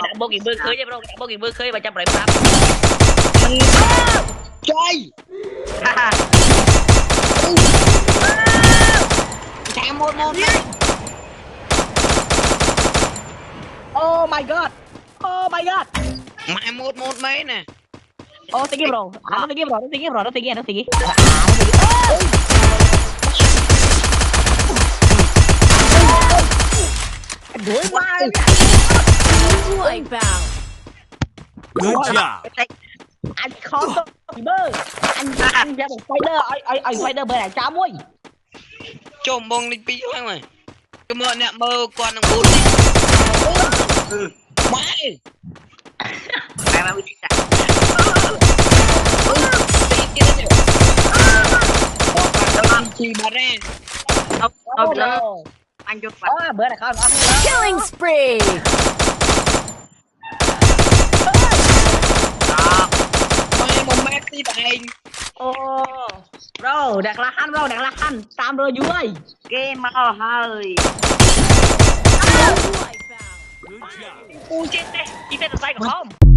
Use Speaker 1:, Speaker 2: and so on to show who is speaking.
Speaker 1: cái đã bông cái bơ khơi chứ bro đã bông cái bơ khơi và chăm bảy tám
Speaker 2: chơi chạm một oh my god
Speaker 3: mày một mấy nè
Speaker 1: oh thank you bro nó thank you bro nó thank you đuổi mai
Speaker 4: Wipeout.
Speaker 5: Good job.
Speaker 1: anh khó gì bơ anh ra một spider ai spider bơ này cháo muối
Speaker 3: chôm bông linh pi lắm mày cái mơ nè mơ con thằng bún mày
Speaker 2: mày bị chặt
Speaker 3: chi bà ra
Speaker 2: không được anh chụp
Speaker 1: bữa này không
Speaker 4: Killing spree.
Speaker 3: mày một mét đi bạn
Speaker 1: bro đặt là han tam rồi vui
Speaker 2: game mà hơi
Speaker 4: Wipeout.
Speaker 5: Good job.
Speaker 1: u chết đấy chỉ tên là sai của không